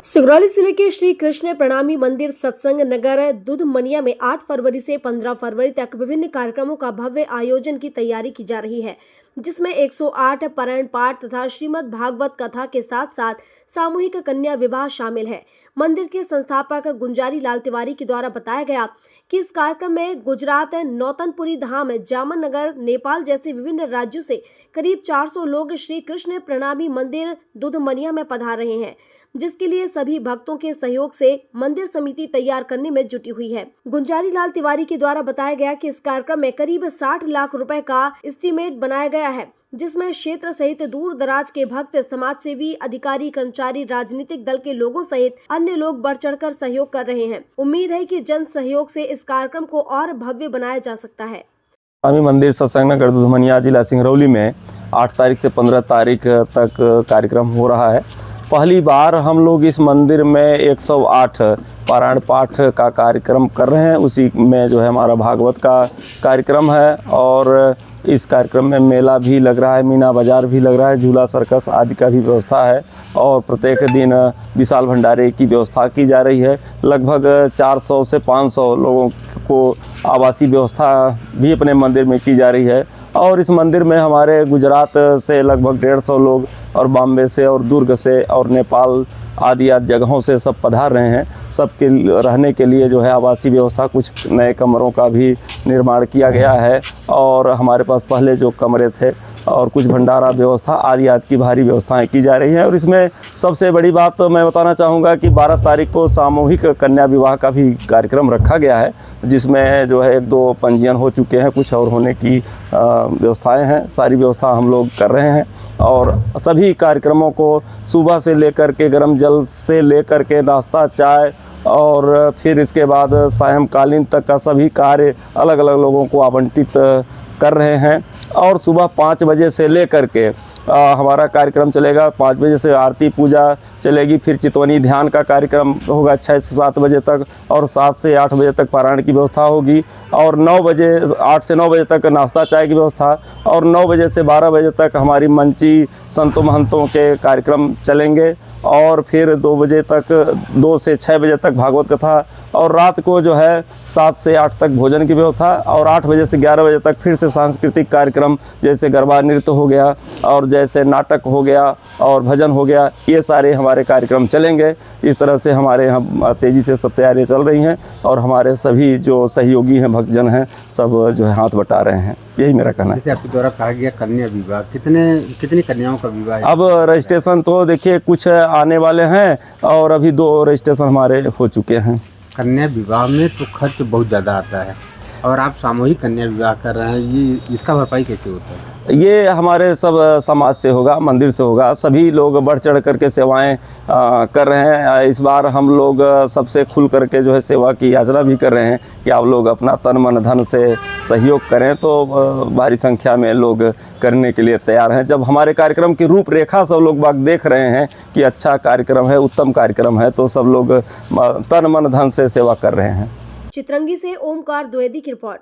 सिंगरौली जिले के श्री कृष्ण प्रणामी मंदिर सत्संग नगर दुधमनिया में 8 फरवरी से 15 फरवरी तक विभिन्न कार्यक्रमों का भव्य आयोजन की तैयारी की जा रही है, जिसमें 108 पारायण पाठ तथा श्रीमद् भागवत कथा के साथ साथ सामूहिक कन्या विवाह शामिल है। मंदिर के संस्थापक गुंजारी लाल तिवारी के द्वारा बताया गया कि इस कार्यक्रम में गुजरात, नौतनपुरी धाम, जामन नगर, नेपाल जैसे विभिन्न राज्यों से करीब 400 लोग श्री कृष्ण प्रणामी मंदिर दुधमनिया में पधार रहे हैं, जिसके लिए सभी भक्तों के सहयोग से मंदिर समिति तैयार करने में जुटी हुई है। गुंजारी लाल तिवारी के द्वारा बताया गया कि इस कार्यक्रम में करीब 60 लाख रुपए का एस्टीमेट बनाया गया है, जिसमें क्षेत्र सहित दूर दराज के भक्त, समाज सेवी, अधिकारी, कर्मचारी, राजनीतिक दल के लोगों सहित अन्य लोग बढ़ चढ़कर सहयोग कर रहे हैं। उम्मीद है कि जन सहयोग से इस कार्यक्रम को और भव्य बनाया जा सकता है। स्वामी मंदिर सत्संग नगर दुधमनिया जिला सिंगरौली में 8 तारीख से 15 तारीख तक कार्यक्रम हो रहा है। पहली बार हम लोग इस मंदिर में 108 पारायण पाठ का कार्यक्रम कर रहे हैं। उसी में जो है हमारा भागवत का कार्यक्रम है और इस कार्यक्रम में मेला भी लग रहा है, मीना बाज़ार भी लग रहा है, झूला सर्कस आदि का भी व्यवस्था है और प्रत्येक दिन विशाल भंडारे की व्यवस्था की जा रही है। लगभग 400 से 500 लोगों को आवासीय व्यवस्था भी अपने मंदिर में की जा रही है और इस मंदिर में हमारे गुजरात से लगभग 150 लोग और बॉम्बे से और दुर्ग से और नेपाल आदि जगहों से सब पधार रहे हैं। सबके रहने के लिए जो है आवासीय व्यवस्था, कुछ नए कमरों का भी निर्माण किया गया है और हमारे पास पहले जो कमरे थे और कुछ भंडारा व्यवस्था आदि की भारी व्यवस्थाएं की जा रही हैं। और इसमें सबसे बड़ी बात तो मैं बताना चाहूँगा कि 12 तारीख को सामूहिक कन्या विवाह का भी कार्यक्रम रखा गया है, जिसमें जो है 1-2 पंजीयन हो चुके हैं, कुछ और होने की व्यवस्थाएं हैं। सारी व्यवस्था हम लोग कर रहे हैं और सभी कार्यक्रमों को सुबह से लेकर के गर्म जल से लेकर के नाश्ता, चाय और फिर इसके बाद सायंकालीन तक का सभी कार्य अलग अलग लोगों को आवंटित कर रहे हैं। और सुबह 5 बजे से लेकर के हमारा कार्यक्रम चलेगा। 5 बजे से आरती पूजा चलेगी, फिर चितवनी ध्यान का कार्यक्रम होगा 6 से 7 बजे तक और 7 से 8 बजे तक पारायण की व्यवस्था होगी और 8 से 9 बजे तक नाश्ता चाय की व्यवस्था और 9 बजे से 12 बजे तक हमारी मंची संतों महंतों के कार्यक्रम चलेंगे और फिर 2 बजे तक 2 से 6 बजे तक भागवत कथा और रात को जो है 7 से 8 तक भोजन की व्यवस्था और 8 बजे से 11 बजे तक फिर से सांस्कृतिक कार्यक्रम जैसे गरबा नृत्य हो गया और जैसे नाटक हो गया और भजन हो गया, ये सारे हमारे कार्यक्रम चलेंगे। इस तरह से हमारे यहाँ तेज़ी से सब तैयारियाँ चल रही हैं और हमारे सभी जो सहयोगी हैं, भक्तजन हैं, सब जो है हाथ बटा रहे हैं। यही मेरा कहना है। जैसे आपके द्वारा कहा गया कन्या विवाह, कितनी कन्याओं का विवाह है? अब रजिस्ट्रेशन तो देखिए कुछ आने वाले हैं और अभी 2 रजिस्ट्रेशन हमारे हो चुके हैं। कन्या विवाह में तो खर्च बहुत ज़्यादा आता है और आप सामूहिक कन्या विवाह कर रहे हैं, ये इसका भरपाई कैसे होता है? ये हमारे सब समाज से होगा, मंदिर से होगा। सभी लोग बढ़ चढ़ करके सेवाएं कर रहे हैं। इस बार हम लोग सबसे खुल करके जो है सेवा की याचना भी कर रहे हैं कि आप लोग अपना तन मन धन से सहयोग करें, तो भारी संख्या में लोग करने के लिए तैयार हैं। जब हमारे कार्यक्रम की रूपरेखा सब लोग बाग देख रहे हैं कि अच्छा कार्यक्रम है, उत्तम कार्यक्रम है, तो सब लोग तन मन धन से सेवा कर रहे हैं। चित्रंगी से ओमकार द्विवेदी की रिपोर्ट।